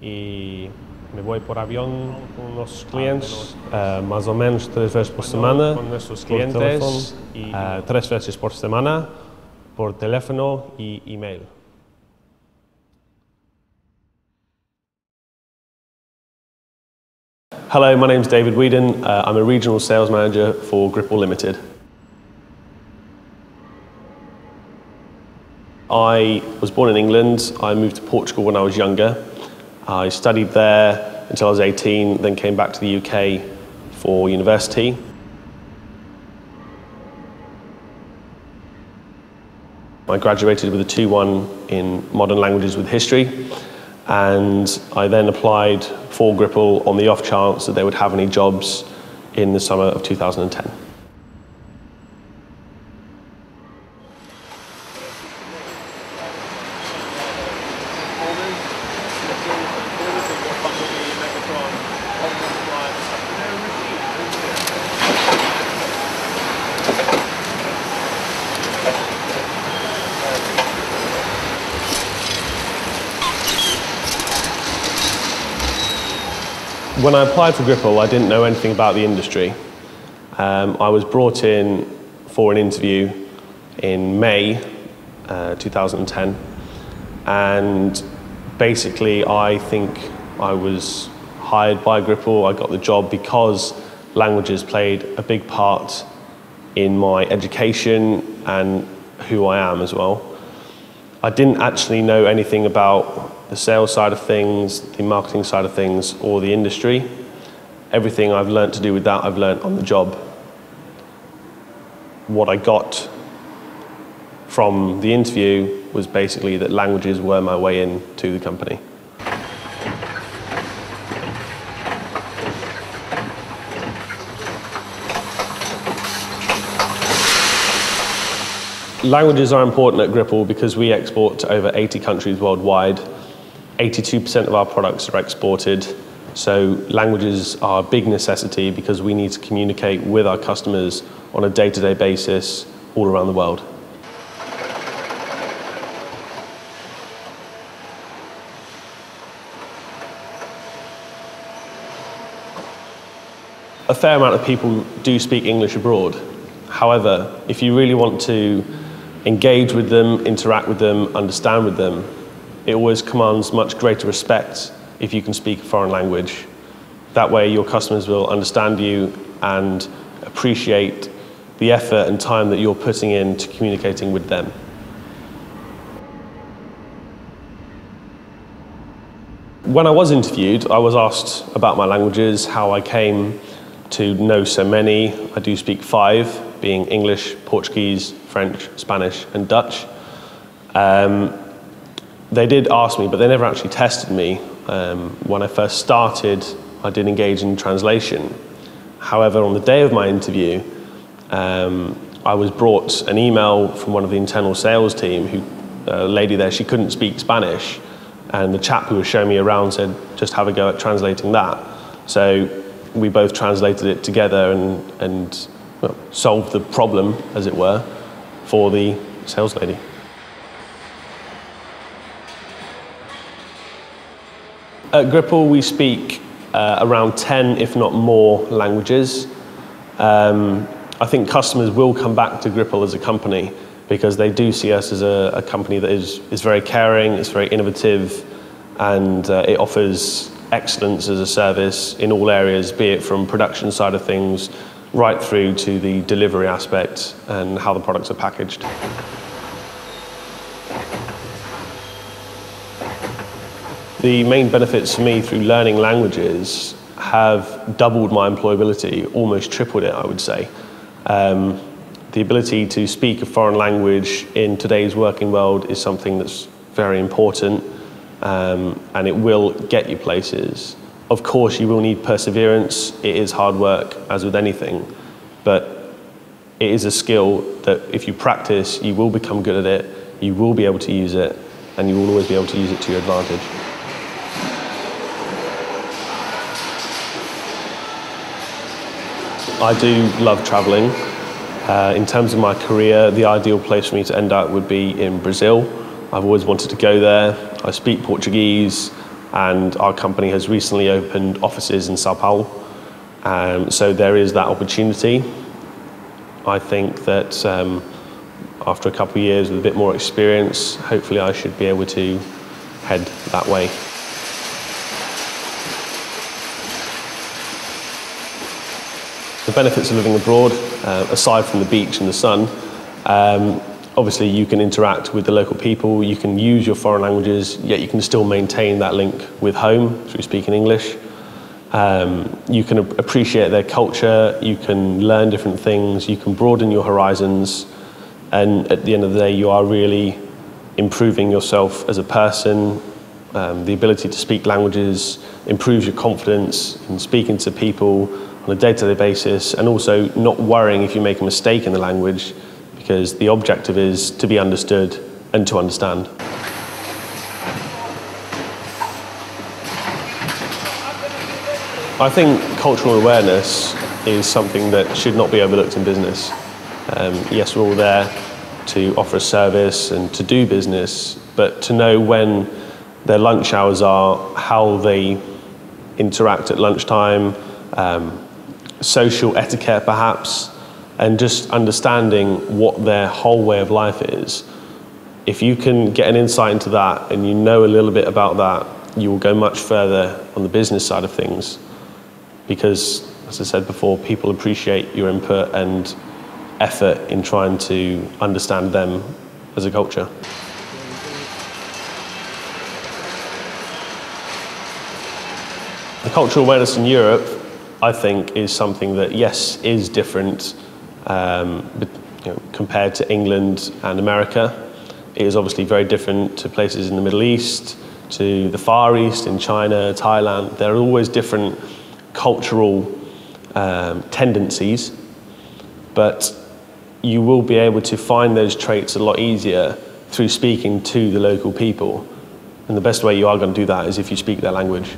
E me voy por avión con los clientes más o menos 3 veces por semana, con nuestros clientes, 3 veces por semana, por teléfono y email. Hello, my name's David Weedon. I'm a regional sales manager for Gripple Ltd. I was born in England. I moved to Portugal when I was younger. I studied there until I was 18, then came back to the UK for university. I graduated with a 2-1 in modern languages with history, and I then applied for Gripple on the off chance that they would have any jobs in the summer of 2010. When I applied for Gripple, I didn't know anything about the industry. I was brought in for an interview in May 2010, and basically I think I was hired by Gripple. I got the job because languages played a big part in my education and who I am as well. I didn't actually know anything about the sales side of things, the marketing side of things, or the industry. Everything I've learned to do with that, I've learned on the job. What I got from the interview was basically that languages were my way into the company. Languages are important at Gripple because we export to over 80 countries worldwide. 82% of our products are exported, so languages are a big necessity because we need to communicate with our customers on a day-to-day basis all around the world. A fair amount of people do speak English abroad. However, if you really want to engage with them, interact with them, understand with them, it always commands much greater respect if you can speak a foreign language. That way your customers will understand you and appreciate the effort and time that you're putting into communicating with them. When I was interviewed, I was asked about my languages, how I came to know so many. I do speak 5, being English, Portuguese, French, Spanish, and Dutch. They did ask me, but they never actually tested me. When I first started, I did engage in translation. However, on the day of my interview, I was brought an email from one of the internal sales team, a lady there, she couldn't speak Spanish, and the chap who was showing me around said, just have a go at translating that. So we both translated it together and well, solved the problem, as it were, for the sales lady. At Gripple, we speak around 10, if not more, languages. I think customers will come back to Gripple as a company because they do see us as a company that is very caring, it's very innovative, and it offers excellence as a service in all areas, be it from production side of things, right through to the delivery aspect and how the products are packaged. The main benefits for me through learning languages have doubled my employability, almost tripled it, I would say. The ability to speak a foreign language in today's working world is something that's very important, and it will get you places. Of course, you will need perseverance. It is hard work, as with anything, but it is a skill that if you practice, you will become good at it, you will be able to use it, and you will always be able to use it to your advantage. I do love traveling. In terms of my career, the ideal place for me to end up would be in Brazil. I've always wanted to go there. I speak Portuguese, and our company has recently opened offices in Sao Paulo. So there is that opportunity. I think that after a couple of years with a bit more experience, hopefully I should be able to head that way. The benefits of living abroad, aside from the beach and the sun, obviously you can interact with the local people, you can use your foreign languages, yet you can still maintain that link with home through speaking English. You can appreciate their culture, you can learn different things, you can broaden your horizons, and at the end of the day you are really improving yourself as a person. The ability to speak languages improves your confidence in speaking to people on a day-to-day basis, and also not worrying if you make a mistake in the language, because the objective is to be understood and to understand. I think cultural awareness is something that should not be overlooked in business. Yes, we're all there to offer a service and to do business, but to know when their lunch hours are, how they interact at lunchtime, social etiquette perhaps, and just understanding what their whole way of life is. If you can get an insight into that and you know a little bit about that, you will go much further on the business side of things, because, as I said before, people appreciate your input and effort in trying to understand them as a culture. The cultural awareness in Europe, I think, is something that, yes, is different compared to England and America. It is obviously very different to places in the Middle East, to the Far East, in China, Thailand. There are always different cultural tendencies, but you will be able to find those traits a lot easier through speaking to the local people. And the best way you are going to do that is if you speak their language.